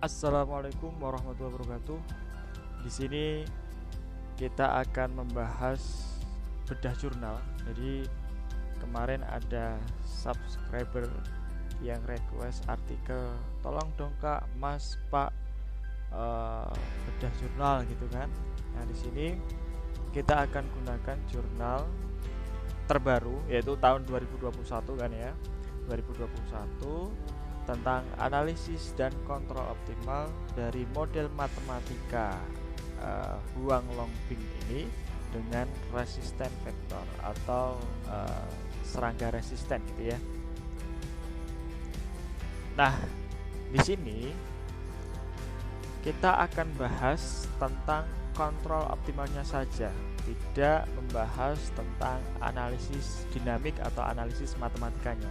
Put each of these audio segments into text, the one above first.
Assalamualaikum warahmatullahi wabarakatuh. Di sini kita akan membahas bedah jurnal. Jadi kemarin ada subscriber yang request artikel, tolong dong Kak, Mas, Pak, bedah jurnal gitu kan. Nah di sini kita akan gunakan jurnal terbaru yaitu tahun 2021 kan ya, 2021 tentang analisis dan kontrol optimal dari model matematika Huang-Longbing ini dengan resisten vektor atau serangga resisten gitu ya. Nah, di sini kita akan bahas tentang kontrol optimalnya saja, tidak membahas tentang analisis dinamik atau analisis matematikanya.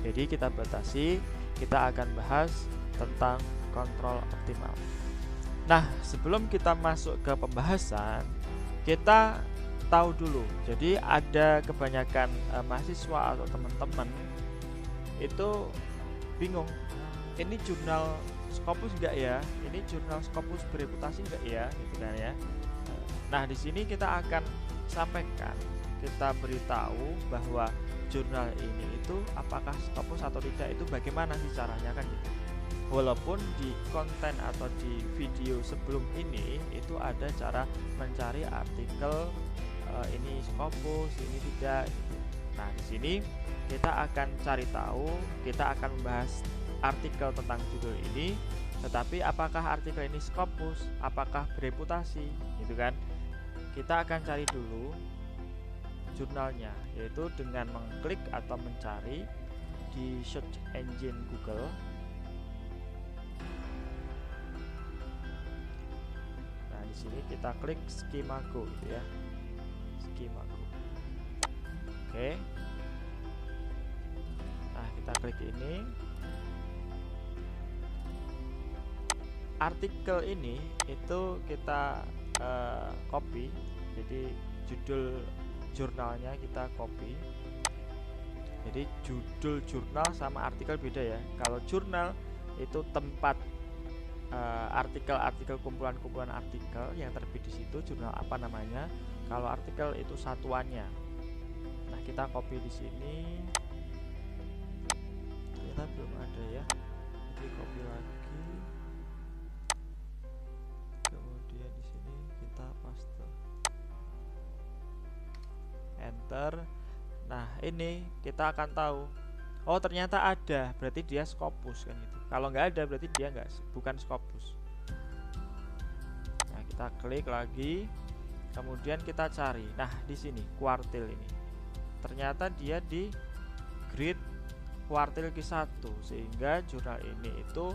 Jadi kita batasi, kita akan bahas tentang kontrol optimal. Nah, sebelum kita masuk ke pembahasan, kita tahu dulu. Jadi ada kebanyakan mahasiswa atau teman-teman itu bingung, ini jurnal Scopus enggak ya? Ini jurnal Scopus bereputasi enggak ya? Gitu kan ya. Nah, di sini kita akan sampaikan, kita beritahu bahwa jurnal ini itu apakah Scopus atau tidak, itu bagaimana sih caranya kan gitu. Walaupun di konten atau di video sebelum ini itu ada cara mencari artikel ini Scopus, ini tidak gitu. Nah, di sini kita akan cari tahu, kita akan membahas artikel tentang judul ini, tetapi apakah artikel ini Scopus, apakah bereputasi gitu kan. Kita akan cari dulu jurnalnya, yaitu dengan mengklik atau mencari di search engine Google. Nah, di sini kita klik Skimago gitu ya. Skimago. Oke. Nah, kita klik ini. Artikel ini itu kita copy, jadi judul jurnalnya kita copy. Jadi judul jurnal sama artikel beda ya. Kalau jurnal itu tempat artikel-artikel, kumpulan-kumpulan artikel yang terbit di situ, jurnal apa namanya. Kalau artikel itu satuannya. Nah, kita copy di sini. Ternyata belum ada ya. Jadi copy lagi. Kemudian di sini kita paste. Enter. Nah, ini kita akan tahu, oh ternyata ada, berarti dia Scopus kan gitu. Kalau nggak ada berarti dia bukan Scopus. Nah, kita klik lagi, kemudian kita cari. Nah, di sini kuartil ini ternyata dia di grade kuartil Q1, sehingga jurnal ini itu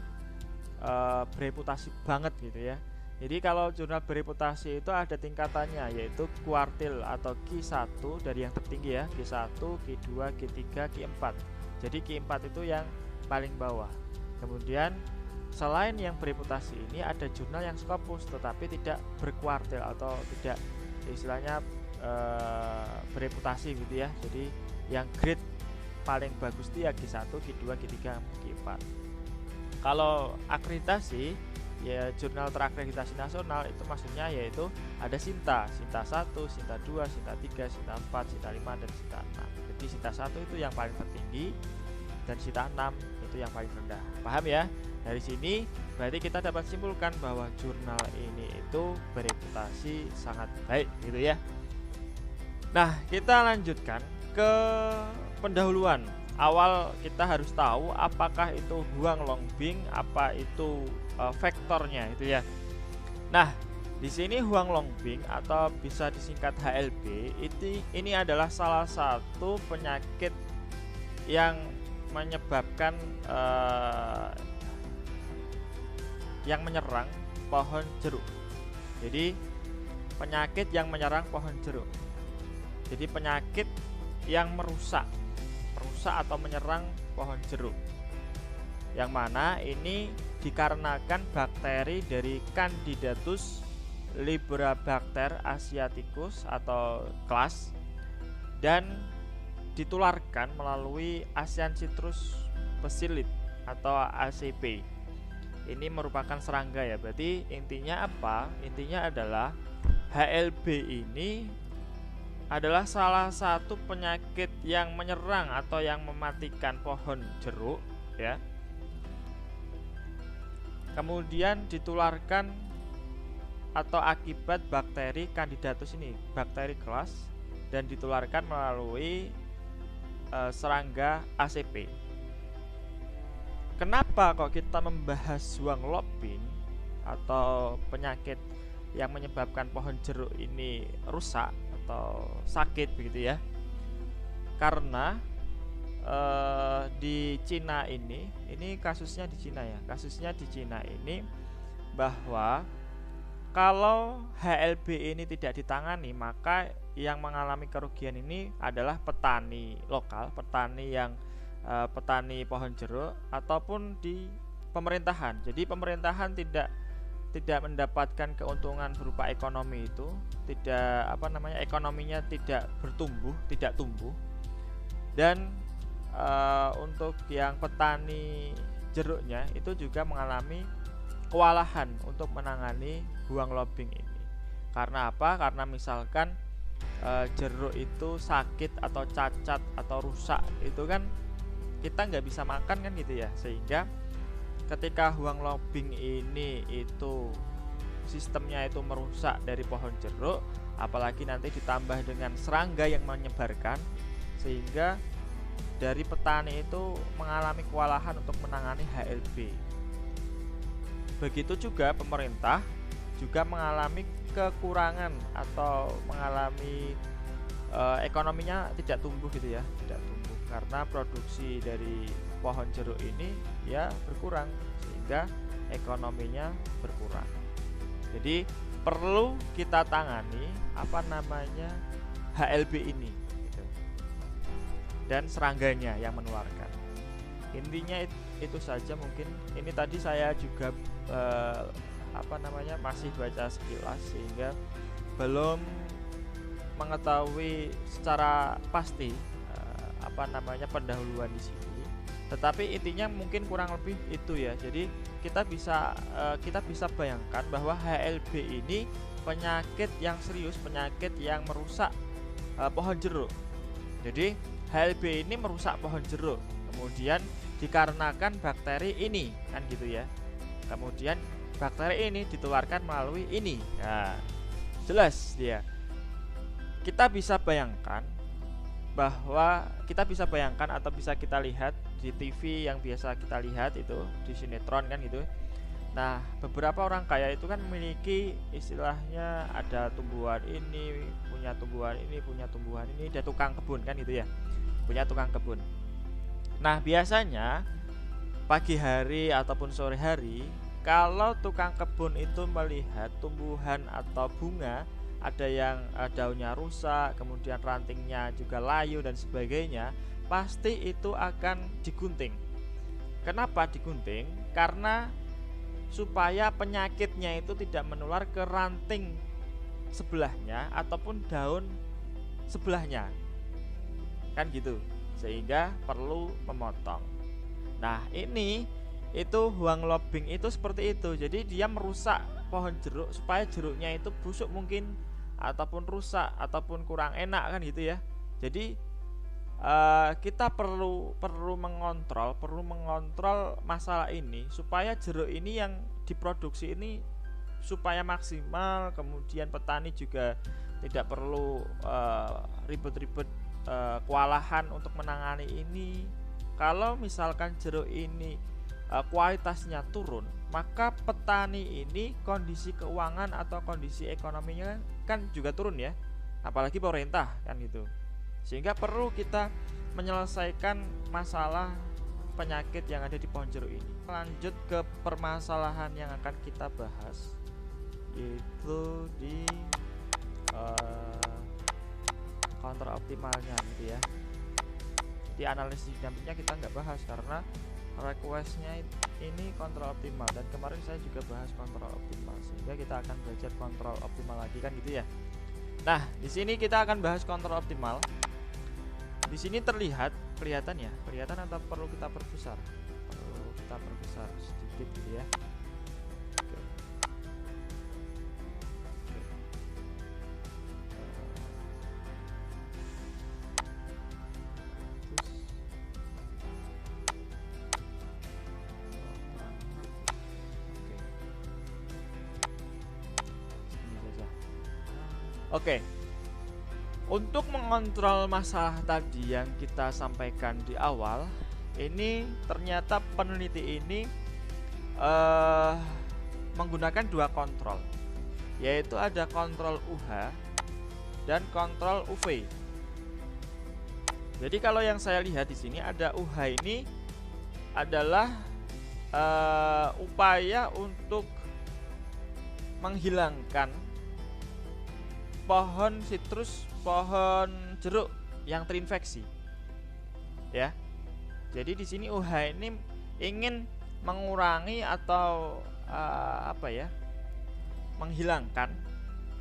bereputasi banget gitu ya. Jadi kalau jurnal bereputasi itu ada tingkatannya, yaitu kuartil atau Q1 dari yang tertinggi ya, Q1, Q2, Q3, Q4. Jadi Q4 itu yang paling bawah. Kemudian selain yang bereputasi ini ada jurnal yang Scopus tetapi tidak berkuartil atau tidak istilahnya bereputasi gitu ya. Jadi yang grade paling bagus itu ya Q1, Q2, Q3, Q4. Kalau akreditasi ya, jurnal terakreditasi nasional itu maksudnya yaitu ada Sinta 1, Sinta 2, Sinta 3, Sinta 4, Sinta 5, dan Sinta 6. Jadi Sinta 1 itu yang paling tertinggi dan Sinta 6 itu yang paling rendah. Paham ya? Dari sini berarti kita dapat simpulkan bahwa jurnal ini itu bereputasi sangat baik gitu ya. Nah, kita lanjutkan ke pendahuluan. Awal kita harus tahu apakah itu Huang-Longbing, apa itu vektornya itu ya. Nah, di sini Huang-Longbing atau bisa disingkat HLB ini adalah salah satu penyakit yang menyebabkan yang menyerang pohon jeruk. Jadi penyakit yang menyerang pohon jeruk. Jadi penyakit yang merusak atau menyerang pohon jeruk, yang mana ini dikarenakan bakteri dari Candidatus Liberabacter asiaticus atau kelas, dan ditularkan melalui Asian Citrus Bacillus atau ACP. ini merupakan serangga ya. Berarti intinya apa? Intinya adalah HLB ini adalah salah satu penyakit yang menyerang atau yang mematikan pohon jeruk ya. Kemudian ditularkan atau akibat bakteri Candidatus ini, bakteri kelas, dan ditularkan melalui serangga ACP. Kenapa kok kita membahas Zhuang Lobing atau penyakit yang menyebabkan pohon jeruk ini rusak atau sakit begitu ya? Karena di Cina ini kasusnya di Cina ya. Kasusnya di Cina ini bahwa kalau HLB ini tidak ditangani, maka yang mengalami kerugian ini adalah petani lokal, petani yang petani pohon jeruk ataupun di pemerintahan. Jadi pemerintahan tidak mendapatkan keuntungan berupa ekonomi itu, ekonominya tidak bertumbuh, tidak tumbuh. Dan untuk yang petani jeruknya itu juga mengalami kewalahan untuk menangani Zhuang Lobing ini. Karena apa? Karena misalkan jeruk itu sakit atau cacat atau rusak, itu kan kita nggak bisa makan kan gitu ya. Sehingga ketika Zhuang Lobing ini itu sistemnya itu merusak dari pohon jeruk, apalagi nanti ditambah dengan serangga yang menyebarkan, sehingga dari petani itu mengalami kewalahan untuk menangani HLB. Begitu juga pemerintah juga mengalami kekurangan atau mengalami ekonominya tidak tumbuh gitu ya, tidak tumbuh karena produksi dari pohon jeruk ini ya berkurang, sehingga ekonominya berkurang. Jadi perlu kita tangani HLB ini gitu. Dan serangganya yang menularkan. Intinya itu saja. Mungkin ini tadi saya juga masih baca sekilas, sehingga belum mengetahui secara pasti pendahuluan di sini. Tetapi intinya mungkin kurang lebih itu ya. Jadi kita bisa bayangkan bahwa HLB ini penyakit yang serius, penyakit yang merusak pohon jeruk. Jadi HLB ini merusak pohon jeruk, kemudian dikarenakan bakteri ini kan gitu ya. Kemudian bakteri ini ditularkan melalui ini. Nah, jelas dia. Kita bisa bayangkan atau bisa kita lihat di TV yang biasa kita lihat itu di sinetron kan gitu. Nah, beberapa orang kaya itu kan memiliki istilahnya ada tumbuhan ini, punya tumbuhan ini, ada tukang kebun kan gitu ya. Punya tukang kebun. Nah, biasanya pagi hari ataupun sore hari, kalau tukang kebun itu melihat tumbuhan atau bunga ada yang daunnya rusak, kemudian rantingnya juga layu dan sebagainya, pasti itu akan digunting. Kenapa digunting? Karena supaya penyakitnya itu tidak menular ke ranting sebelahnya ataupun daun sebelahnya, kan gitu, sehingga perlu memotong. Nah, itu Zhuang Lobing itu seperti itu. Jadi dia merusak pohon jeruk supaya jeruknya itu busuk mungkin, ataupun rusak, ataupun kurang enak kan gitu ya. Jadi kita perlu mengontrol masalah ini supaya jeruk ini yang diproduksi ini supaya maksimal. Kemudian petani juga tidak perlu ribet-ribet kewalahan untuk menangani ini. Kalau misalkan jeruk ini kualitasnya turun, maka petani ini kondisi keuangan atau kondisi ekonominya kan juga turun ya, apalagi pemerintah kan gitu. Sehingga perlu kita menyelesaikan masalah penyakit yang ada di pohon jeruk ini. Lanjut ke permasalahan yang akan kita bahas, yaitu di kontrol optimalnya gitu ya. Di analisis dinamiknya kita nggak bahas karena requestnya ini kontrol optimal, dan kemarin saya juga bahas kontrol optimal, sehingga kita akan belajar kontrol optimal lagi kan gitu ya. Nah, di sini kita akan bahas kontrol optimal. Di sini kelihatan atau perlu kita perbesar? Perlu kita kita perbesar sedikit gitu ya. Oke. Oke. Untuk mengontrol masalah tadi yang kita sampaikan di awal, ini ternyata peneliti ini menggunakan dua kontrol, yaitu ada kontrol UH dan kontrol UV. Jadi kalau yang saya lihat di sini ada UH ini adalah upaya untuk menghilangkan pohon sitrus, pohon jeruk yang terinfeksi, ya. Jadi di sini UH ini ingin mengurangi atau menghilangkan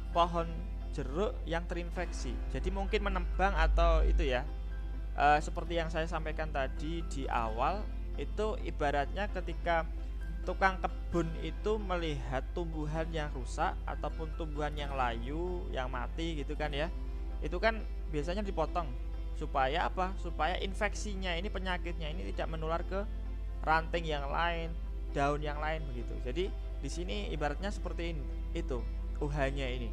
pohon jeruk yang terinfeksi. Jadi mungkin menebang atau itu ya. Seperti yang saya sampaikan tadi di awal, itu ibaratnya ketika tukang kebun itu melihat tumbuhan yang rusak ataupun tumbuhan yang layu, yang mati gitu kan ya. Itu kan biasanya dipotong supaya apa? Supaya infeksinya ini, penyakitnya ini tidak menular ke ranting yang lain, daun yang lain begitu. Jadi di sini ibaratnya seperti ini, itu UH-nya ini.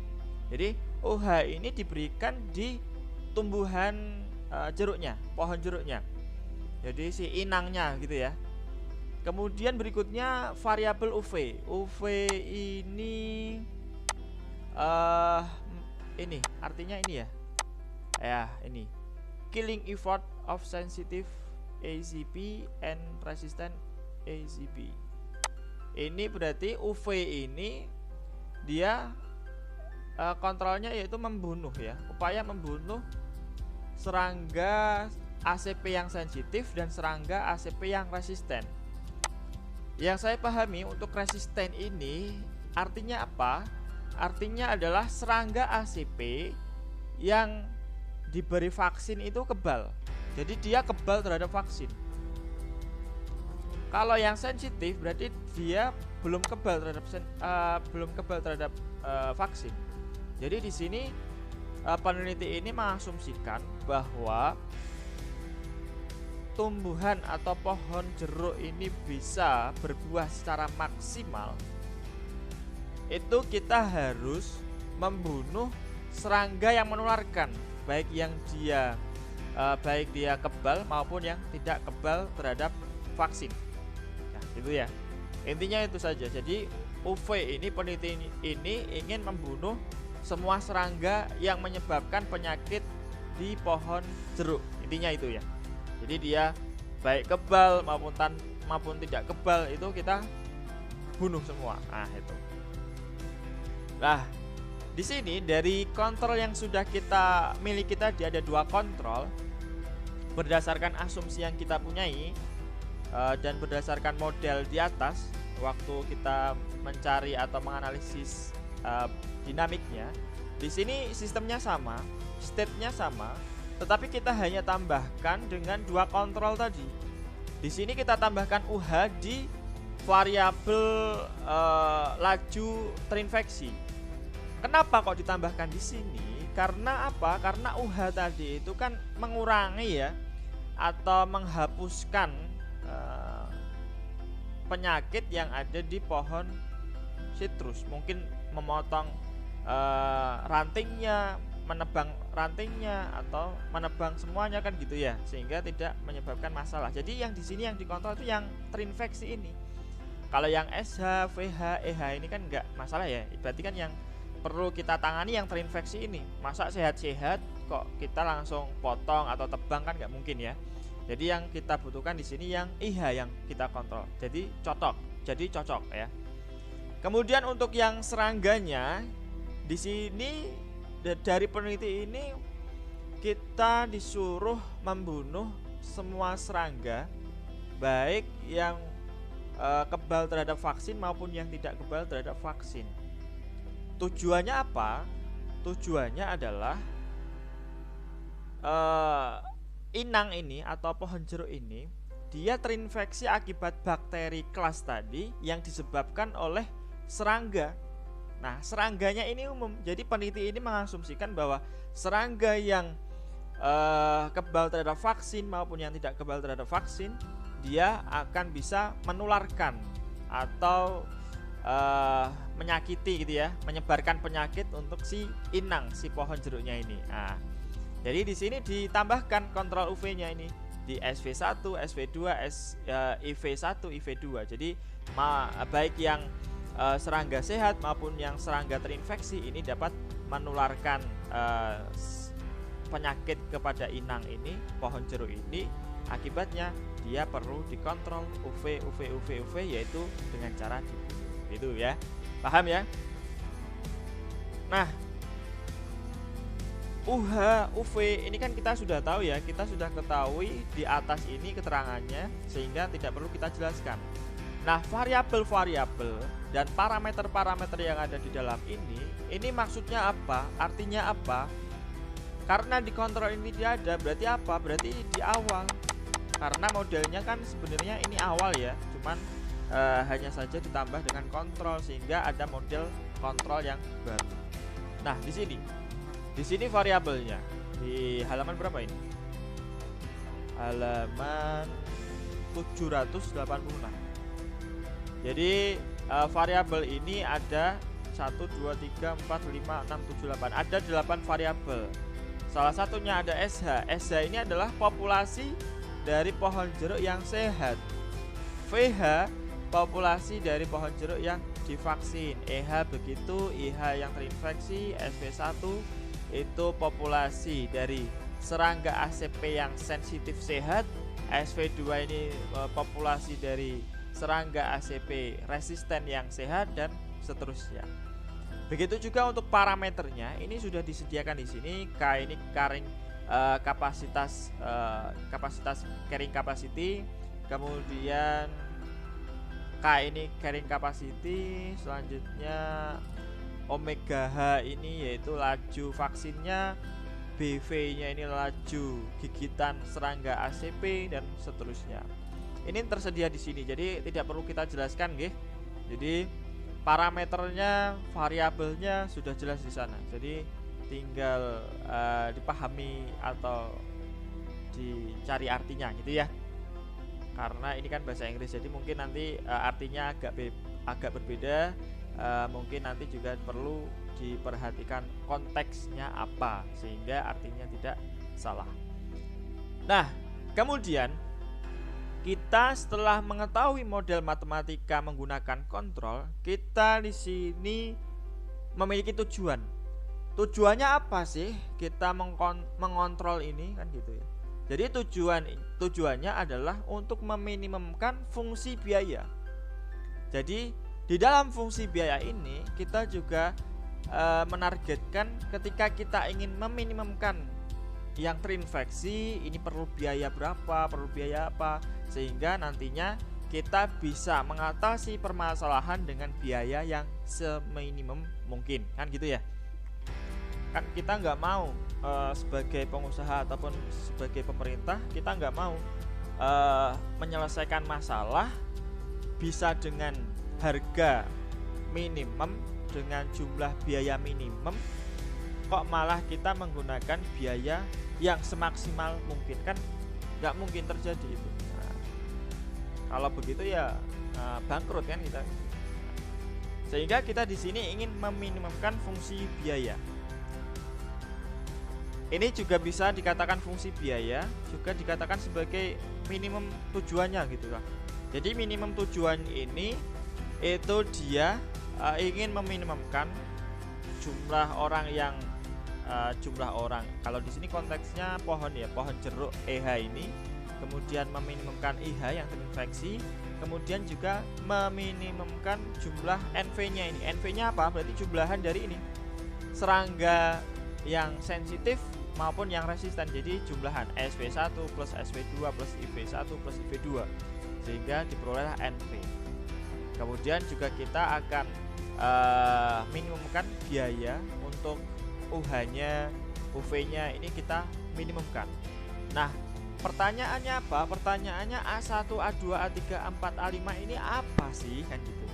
Jadi UH ini diberikan di tumbuhan jeruknya, pohon jeruknya. Jadi si inangnya gitu ya. Kemudian berikutnya variabel UV. UV ini ini artinya ini ya. Ya, ini. Killing effort of sensitive ACP and resistant ACP. Ini berarti UV ini dia kontrolnya yaitu membunuh ya. Upaya membunuh serangga ACP yang sensitif dan serangga ACP yang resisten. Yang saya pahami untuk resisten ini artinya apa? Artinya adalah serangga ACP yang diberi vaksin itu kebal. Jadi dia kebal terhadap vaksin. Kalau yang sensitif berarti dia belum kebal terhadap vaksin. Jadi di sini peneliti ini mengasumsikan bahwa tumbuhan atau pohon jeruk ini bisa berbuah secara maksimal, itu kita harus membunuh serangga yang menularkan, baik dia kebal maupun yang tidak kebal terhadap vaksin. Nah, itu ya. Intinya itu saja. Jadi UV ini, peneliti ini ingin membunuh semua serangga yang menyebabkan penyakit di pohon jeruk. Intinya itu ya. Jadi dia baik kebal maupun tidak kebal itu kita bunuh semua. Nah, itu. Nah, di sini dari kontrol yang sudah kita miliki tadi ada dua kontrol berdasarkan asumsi yang kita punyai dan berdasarkan model di atas waktu kita mencari atau menganalisis dinamiknya. Di sini sistemnya sama, state-nya sama. Tetapi kita hanya tambahkan dengan dua kontrol tadi. Di sini kita tambahkan UH di variabel laju terinfeksi. Kenapa kok ditambahkan di sini? Karena apa? Karena UH tadi itu kan mengurangi ya atau menghapuskan penyakit yang ada di pohon sitrus. Mungkin memotong rantingnya, menebang rantingnya atau menebang semuanya kan gitu ya, sehingga tidak menyebabkan masalah. Jadi yang di sini yang dikontrol itu yang terinfeksi ini. Kalau yang SH, VH, EH ini kan enggak masalah ya. Berarti kan yang perlu kita tangani yang terinfeksi ini. Masa sehat-sehat kok kita langsung potong atau tebang kan enggak mungkin ya. Jadi yang kita butuhkan di sini yang IH yang kita kontrol. Jadi cocok ya. Kemudian untuk yang serangganya di sini dari peneliti ini kita disuruh membunuh semua serangga, baik yang kebal terhadap vaksin maupun yang tidak kebal terhadap vaksin. Tujuannya apa? Tujuannya adalah inang ini atau pohon jeruk ini dia terinfeksi akibat bakteri kelas tadi yang disebabkan oleh serangga. Nah, serangganya ini umum. Jadi peneliti ini mengasumsikan bahwa serangga yang kebal terhadap vaksin maupun yang tidak kebal terhadap vaksin, dia akan bisa menularkan atau menyakiti gitu ya, menyebarkan penyakit untuk si inang, si pohon jeruknya ini. Nah, jadi di sini ditambahkan kontrol UV-nya ini di SV1, SV2, IV1, IV2. Jadi baik yang serangga sehat maupun yang serangga terinfeksi ini dapat menularkan penyakit kepada inang ini, pohon jeruk ini. Akibatnya dia perlu dikontrol UV yaitu dengan cara dibunuh. Itu ya, paham ya? Nah, UV ini kan kita sudah tahu ya, kita sudah ketahui di atas ini keterangannya, sehingga tidak perlu kita jelaskan. Nah, variabel-variabel dan parameter-parameter yang ada di dalam ini maksudnya apa? Artinya apa? Karena di kontrol ini tidak ada, berarti apa? Berarti di awal. Karena modelnya kan sebenarnya ini awal ya, cuman hanya saja ditambah dengan kontrol sehingga ada model kontrol yang baru. Nah, di sini variabelnya di halaman berapa ini? Halaman 786. Jadi variabel ini ada 1 2 3 4 5 6 7 8. Ada 8 variabel. Salah satunya ada SH. SH ini adalah populasi dari pohon jeruk yang sehat. VH populasi dari pohon jeruk yang divaksin. EH begitu, IH yang terinfeksi. SV1 itu populasi dari serangga ACP yang sensitif sehat. SV2 ini populasi dari serangga ACP resisten yang sehat dan seterusnya. Begitu juga untuk parameternya, ini sudah disediakan di sini. K ini kapasitas carrying capacity, kemudian K ini carrying capacity, selanjutnya omega H ini yaitu laju vaksinnya, BV-nya ini laju gigitan serangga ACP dan seterusnya. Ini tersedia di sini, jadi tidak perlu kita jelaskan, nggih. Jadi parameternya, variabelnya sudah jelas di sana. Jadi tinggal dipahami atau dicari artinya gitu ya. Karena ini kan bahasa Inggris, jadi mungkin nanti artinya agak berbeda. Mungkin nanti juga perlu diperhatikan konteksnya apa sehingga artinya tidak salah. Nah, kemudian kita setelah mengetahui model matematika menggunakan kontrol, kita di sini memiliki tujuan. Tujuannya apa sih kita mengontrol ini kan gitu ya. Jadi tujuannya adalah untuk meminimumkan fungsi biaya. Jadi di dalam fungsi biaya ini kita juga menargetkan ketika kita ingin meminimumkan yang terinfeksi ini perlu biaya berapa, perlu biaya apa, sehingga nantinya kita bisa mengatasi permasalahan dengan biaya yang seminimum mungkin, kan gitu ya. Kan kita nggak mau sebagai pengusaha ataupun sebagai pemerintah, kita nggak mau menyelesaikan masalah bisa dengan harga minimum, dengan jumlah biaya minimum, kok malah kita menggunakan biaya yang semaksimal mungkin, kan nggak mungkin terjadi itu. Nah, kalau begitu ya bangkrut kan kita. Sehingga kita di sini ingin meminimumkan fungsi biaya. Ini juga bisa dikatakan fungsi biaya, juga dikatakan sebagai minimum tujuannya gitu kan. Jadi minimum tujuan ini itu dia ingin meminimumkan jumlah orang yang kalau di sini konteksnya pohon ya, pohon jeruk EH ini, kemudian meminimumkan IH yang terinfeksi, kemudian juga meminimumkan jumlah NV-nya ini. NV-nya apa? Berarti jumlahan dari ini serangga yang sensitif maupun yang resisten. Jadi jumlahan SV1 plus SV2 plus IV1 plus IV2 sehingga diperoleh NV. Kemudian juga kita akan minimumkan biaya untuk UH-nya, UV-nya ini kita minimumkan. Nah, pertanyaannya apa? Pertanyaannya A1, A2, A3, A4, A5 ini apa sih? Kan gitu.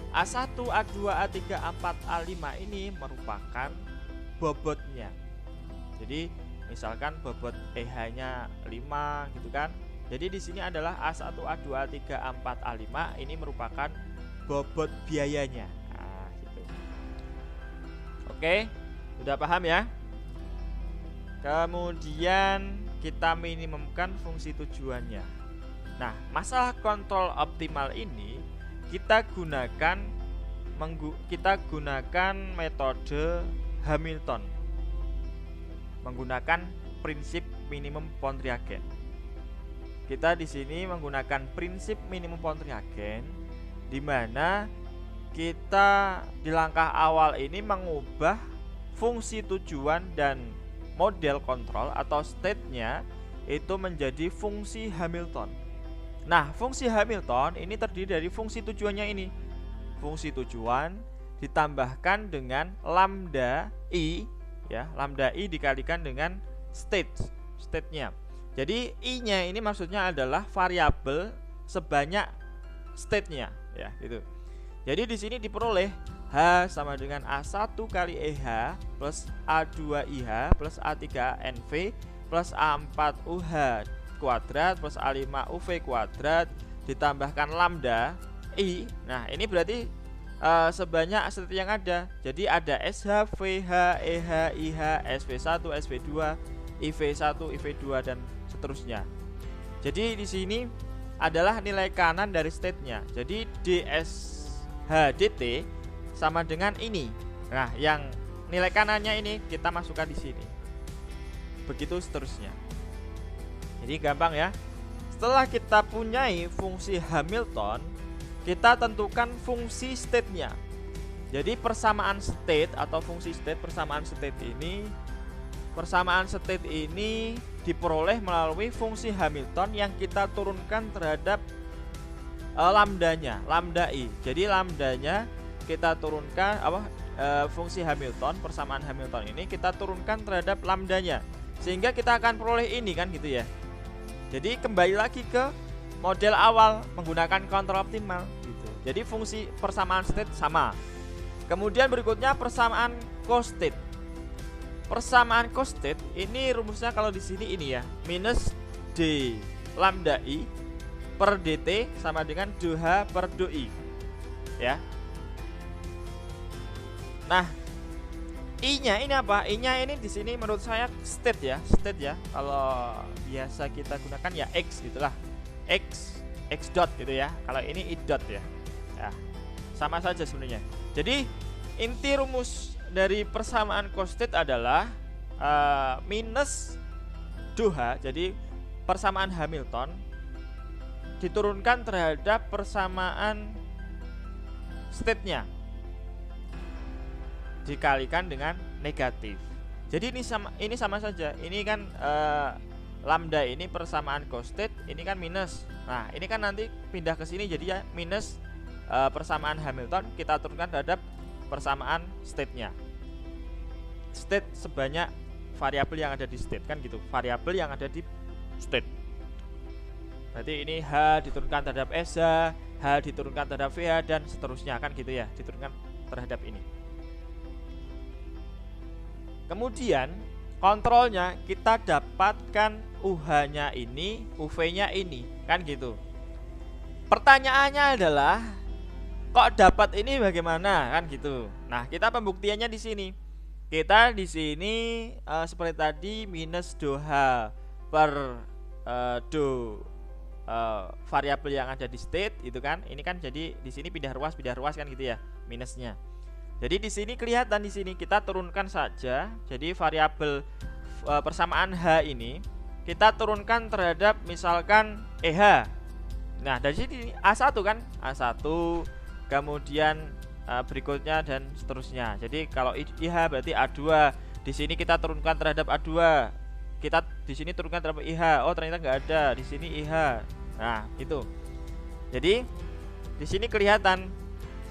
A1, A2, A3, A4, A5 ini merupakan bobotnya. Jadi misalkan bobot EH-nya 5 gitu kan. Jadi di sini adalah A1, A2, A3, A4, A5 ini merupakan bobot biayanya. Nah, gitu. Oke, udah paham ya? Kemudian kita minimumkan fungsi tujuannya. Nah, masalah kontrol optimal ini kita gunakan metode Hamilton menggunakan prinsip minimum Pontryagin. Kita di sini menggunakan prinsip minimum Pontryagin, di mana kita di langkah awal ini mengubah fungsi tujuan dan model kontrol atau state-nya itu menjadi fungsi Hamilton. Nah, fungsi Hamilton ini terdiri dari fungsi tujuannya ini. Fungsi tujuan ditambahkan dengan lambda i, ya, lambda i dikalikan dengan state-nya. Jadi i-nya ini maksudnya adalah variabel sebanyak state-nya, ya, gitu. Jadi di sini diperoleh H sama dengan A1 kali EH plus A2 IH plus A3 NV plus A4 UH kuadrat plus A5 UV kuadrat ditambahkan lambda I. Nah, ini berarti sebanyak state yang ada. Jadi ada SH, VH, EH, IH, SV1, SV2, IV1, IV2 dan seterusnya. Jadi di sini adalah nilai kanan dari state-nya. Jadi DSH/dt sama dengan ini. Nah, yang nilai kanannya ini kita masukkan di sini. Begitu seterusnya. Jadi gampang ya. Setelah kita punyai fungsi Hamilton, kita tentukan fungsi state-nya. Jadi persamaan state atau fungsi state persamaan state ini diperoleh melalui fungsi Hamilton yang kita turunkan terhadap lambdanya, lambda i. Jadi lambdanya kita turunkan fungsi Hamilton, persamaan Hamilton ini kita turunkan terhadap lambdanya, sehingga kita akan peroleh ini kan gitu ya. Jadi kembali lagi ke model awal menggunakan kontrol optimal gitu. Jadi fungsi persamaan state sama. Kemudian berikutnya persamaan co-state. Persamaan co-state ini rumusnya kalau di sini ini ya, minus d lambda i per dt sama dengan dh per doi. Ya. Nah, I-nya ini apa? I-nya ini di sini menurut saya state ya. Kalau biasa kita gunakan ya X gitulah. X dot gitu ya. Kalau ini I dot ya. Ya. Sama saja sebenarnya. Jadi inti rumus dari persamaan co-state adalah minus DOH. Jadi persamaan Hamilton diturunkan terhadap persamaan state-nya dikalikan dengan negatif. Jadi ini sama saja. Ini kan lambda ini persamaan co-state, ini kan minus. Nah, ini kan nanti pindah ke sini jadi ya minus persamaan Hamilton kita turunkan terhadap persamaan state-nya. State sebanyak variabel yang ada di state kan gitu. Variabel yang ada di state. Berarti ini H diturunkan terhadap SH, H diturunkan terhadap VH dan seterusnya kan gitu ya, diturunkan terhadap ini. Kemudian kontrolnya kita dapatkan UH-nya ini, UV-nya ini, kan gitu. Pertanyaannya adalah kok dapat ini bagaimana, kan gitu. Nah, kita pembuktiannya di sini. Kita di sini seperti tadi minus DOH per variabel yang ada di state itu kan. Ini kan jadi di sini pindah ruas kan gitu ya, minusnya. Jadi di sini kelihatan di sini kita turunkan saja. Jadi variabel persamaan H ini kita turunkan terhadap misalkan EH. Nah, dari sini A1 kan, A1, kemudian berikutnya dan seterusnya. Jadi kalau IH berarti A2. Di sini kita turunkan terhadap A2. Kita di sini turunkan terhadap IH. Oh, ternyata nggak ada. Di sini IH. Nah, itu. Jadi di sini kelihatan.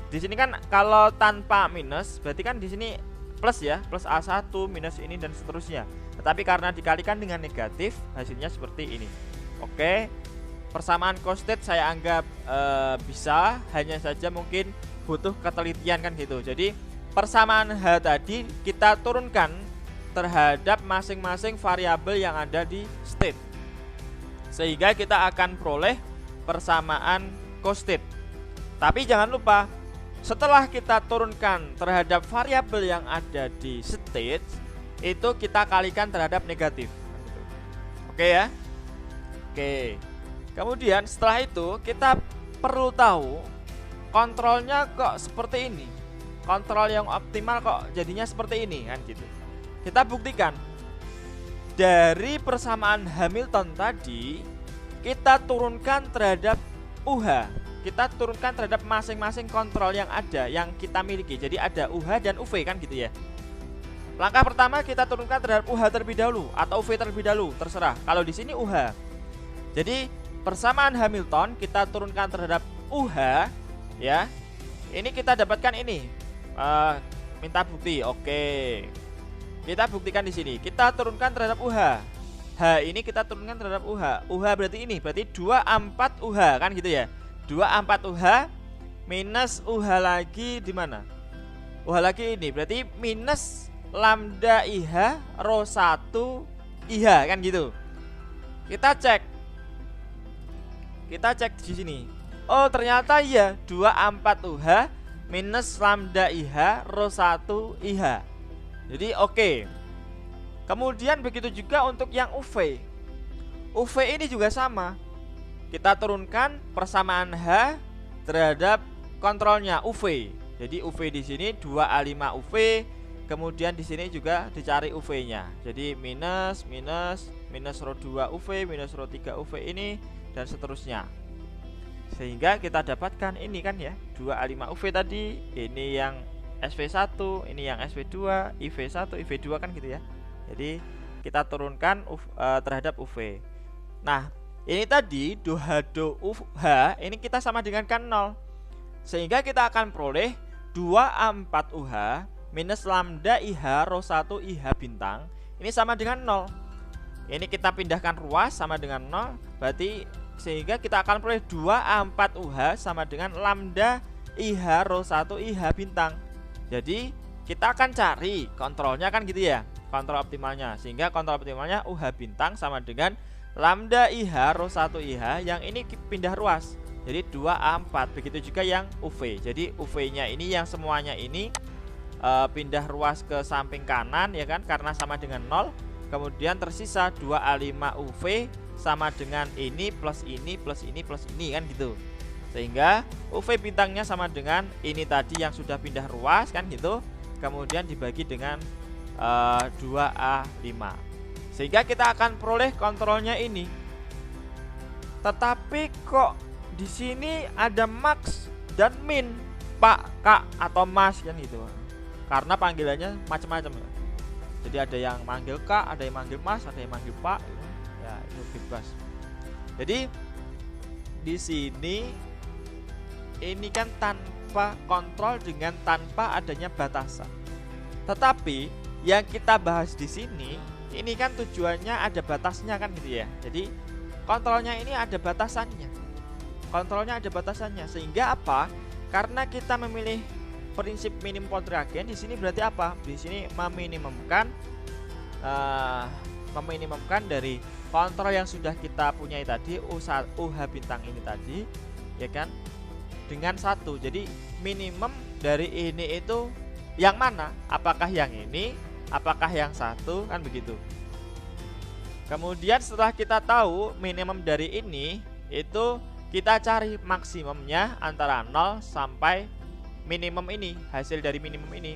Di sini kan kalau tanpa minus berarti kan di sini plus ya, plus A1 minus ini dan seterusnya. Tetapi karena dikalikan dengan negatif, hasilnya seperti ini. Oke, persamaan constant saya anggap bisa, hanya saja mungkin butuh ketelitian kan gitu. Jadi persamaan H tadi kita turunkan terhadap masing-masing variabel yang ada di state, sehingga kita akan peroleh persamaan constant. Tapi jangan lupa, setelah kita turunkan terhadap variabel yang ada di state, itu kita kalikan terhadap negatif. Oke ya. Oke. Kemudian setelah itu kita perlu tahu kontrolnya kok seperti ini. Kontrol yang optimal kok jadinya seperti ini kan gitu. Kita buktikan dari persamaan Hamilton tadi, kita turunkan terhadap UH. Kita turunkan terhadap masing-masing kontrol yang ada, yang kita miliki. Jadi ada UH dan UV kan gitu ya. Langkah pertama kita turunkan terhadap UH terlebih dahulu atau UV terlebih dahulu, terserah. Kalau di sini UH. Jadi persamaan Hamilton kita turunkan terhadap UH ya. Ini kita dapatkan ini. Minta bukti. Oke. Kita buktikan di sini. Kita turunkan terhadap UH. H ini kita turunkan terhadap UH. UH berarti ini, berarti 24 UH kan gitu ya. 24 UH minus UH lagi di mana? UH lagi ini berarti minus lambda IH rho 1 IH kan gitu. Kita cek di sini. Oh, ternyata iya 24 UH minus lambda IH rho 1 IH. Jadi oke. Kemudian begitu juga untuk yang UV. UV ini juga sama. Kita turunkan persamaan H terhadap kontrolnya UV. Jadi UV di sini 2A5 UV, kemudian di sini juga dicari UV-nya. Jadi minus rho 2 UV, minus rho 3 UV ini dan seterusnya. Sehingga kita dapatkan ini kan ya, 2A5 UV tadi, ini yang SV1, ini yang SV2, IV1, IV2 kan gitu ya. Jadi kita turunkan terhadap UV. Nah, ini tadi do UH ini kita sama dengan kan 0. Sehingga kita akan peroleh 2A4 UH minus lambda IH rho 1 IH bintang ini sama dengan 0. Ini kita pindahkan ruas sama dengan 0, berarti sehingga kita akan peroleh 2A4 UH sama dengan lambda IH rho 1 IH bintang. Jadi kita akan cari kontrolnya kan gitu ya, kontrol optimalnya. Sehingga kontrol optimalnya UH bintang sama dengan lambda IH rho 1 IH yang ini pindah ruas. Jadi 2A4. Begitu juga yang UV. Jadi UV-nya ini yang semuanya ini pindah ruas ke samping kanan ya kan, karena sama dengan 0. Kemudian tersisa 2A5 UV sama dengan ini plus ini plus ini plus ini kan gitu. Sehingga UV bintangnya sama dengan ini tadi yang sudah pindah ruas kan gitu. Kemudian dibagi dengan 2A5. Sehingga kita akan peroleh kontrolnya ini. Tetapi kok di sini ada max dan min, Pak, Kak, atau Mas kan gitu. Karena panggilannya macam-macam. Jadi ada yang manggil Kak, ada yang manggil Mas, ada yang manggil Pak. Ya, itu bebas. Jadi di sini ini kan tanpa kontrol dengan tanpa adanya batasan. Tetapi yang kita bahas di sini ini kan tujuannya ada batasnya kan gitu ya. Jadi kontrolnya ini ada batasannya. Kontrolnya ada batasannya sehingga apa? Karena kita memilih prinsip minimum kontragen di sini berarti apa? Di sini meminimumkan dari kontrol yang sudah kita punyai tadi UH bintang ini tadi ya kan dengan 1. Jadi minimum dari ini itu yang mana? Apakah yang ini? Apakah yang 1? Kan begitu. Kemudian setelah kita tahu minimum dari ini, itu kita cari maksimumnya antara 0 sampai minimum ini, hasil dari minimum ini.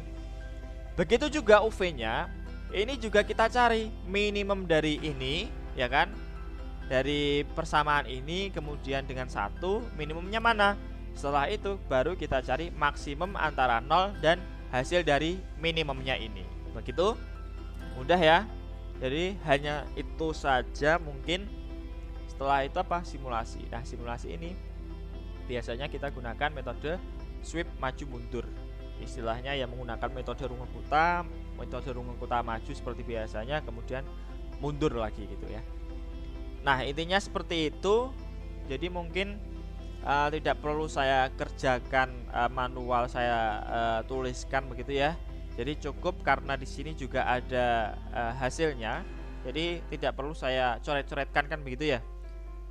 Begitu juga UV-nya, ini juga kita cari minimum dari ini, ya kan? Dari persamaan ini kemudian dengan 1, minimumnya mana? Setelah itu baru kita cari maksimum antara 0 dan hasil dari minimumnya ini. Begitu? Mudah ya. Jadi hanya itu saja mungkin. Setelah itu apa? Simulasi. Nah, simulasi ini biasanya kita gunakan metode sweep maju mundur istilahnya ya menggunakan metode rungu kuta maju seperti biasanya, kemudian mundur lagi gitu ya. Nah, intinya seperti itu. Jadi mungkin tidak perlu saya kerjakan manual, saya tuliskan begitu ya. Jadi cukup karena di sini juga ada hasilnya. Jadi tidak perlu saya coret-coretkan kan begitu ya.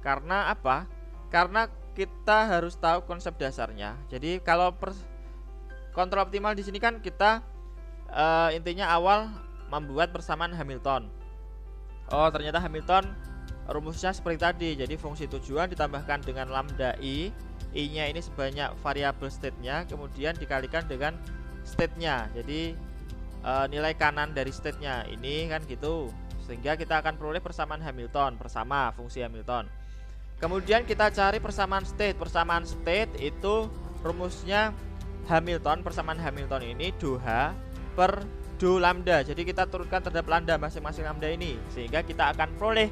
Karena apa? Karena kita harus tahu konsep dasarnya. Jadi kalau kontrol optimal di sini kan kita intinya awal membuat persamaan Hamilton. Oh, ternyata Hamilton rumusnya seperti tadi. Jadi fungsi tujuan ditambahkan dengan lambda i-nya ini sebanyak variabel state-nya, kemudian dikalikan dengan state-nya. Jadi nilai kanan dari state-nya ini kan gitu. Sehingga kita akan peroleh persamaan Hamilton, persama fungsi Hamilton. Kemudian kita cari persamaan state. Persamaan state itu rumusnya Hamilton, persamaan Hamilton ini do H per do lambda. Jadi kita turunkan terhadap lambda masing-masing lambda ini, sehingga kita akan peroleh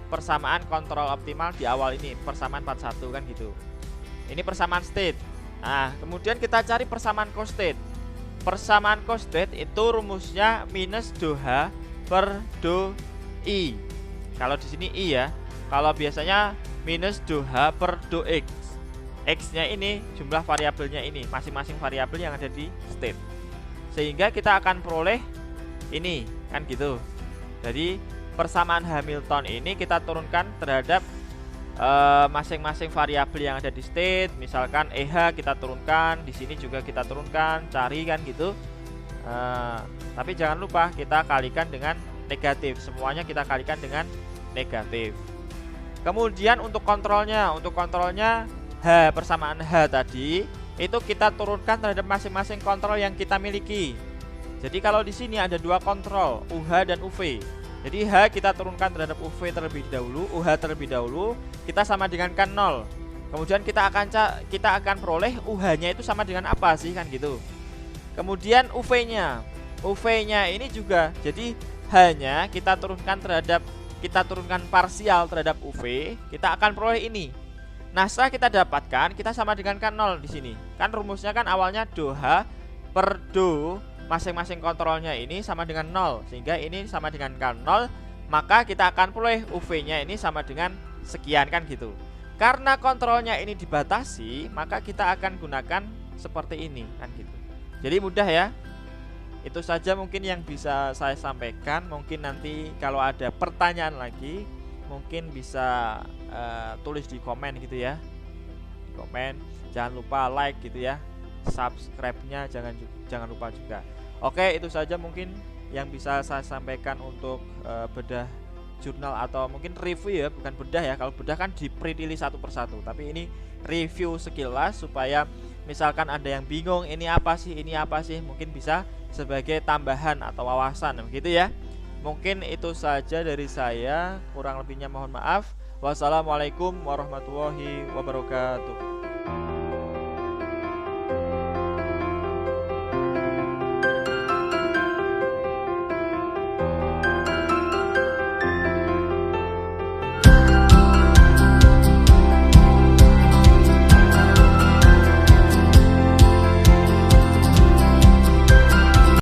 persamaan kontrol optimal di awal ini, persamaan 41 kan gitu. Ini persamaan state. Nah, kemudian kita cari persamaan costate. Persamaan costate itu rumusnya minus do H per do I. Kalau di sini I ya. Kalau biasanya minus do H per do X. X-nya ini jumlah variabelnya ini, masing-masing variabel yang ada di state. Sehingga kita akan peroleh ini kan gitu. Jadi persamaan Hamilton ini kita turunkan terhadap masing-masing variabel yang ada di state. Misalkan EH kita turunkan, di sini juga kita turunkan, cari kan gitu. Tapi jangan lupa kita kalikan dengan negatif. Semuanya kita kalikan dengan negatif. Kemudian untuk kontrolnya H, persamaan H tadi itu kita turunkan terhadap masing-masing kontrol yang kita miliki. Jadi kalau di sini ada dua kontrol, UH dan UV. Jadi H kita turunkan terhadap UV terlebih dahulu, UH terlebih dahulu, kita sama dengan kan 0. Kemudian kita akan peroleh UH-nya itu sama dengan apa sih kan gitu. Kemudian UV-nya ini juga, jadi H-nya kita turunkan parsial terhadap UV, kita akan peroleh ini. Nah, setelah kita dapatkan, kita sama dengan kan 0 di sini. Kan rumusnya kan awalnya do H per do masing-masing kontrolnya ini sama dengan 0, sehingga ini sama dengan kan 0, maka kita akan peroleh UV-nya ini sama dengan sekian kan gitu. Karena kontrolnya ini dibatasi, maka kita akan gunakan seperti ini kan gitu. Jadi mudah ya. Itu saja mungkin yang bisa saya sampaikan. Mungkin nanti kalau ada pertanyaan lagi, mungkin bisa tulis di komen gitu ya. Di komen, jangan lupa like gitu ya. Subscribe-nya jangan lupa juga. Oke, itu saja mungkin yang bisa saya sampaikan untuk bedah jurnal atau mungkin review ya, bukan bedah ya. Kalau bedah kan dipretili satu persatu, tapi ini review sekilas supaya misalkan ada yang bingung ini apa sih, mungkin bisa sebagai tambahan atau wawasan begitu ya. Mungkin itu saja dari saya, kurang lebihnya mohon maaf. Wassalamualaikum warahmatullahi wabarakatuh.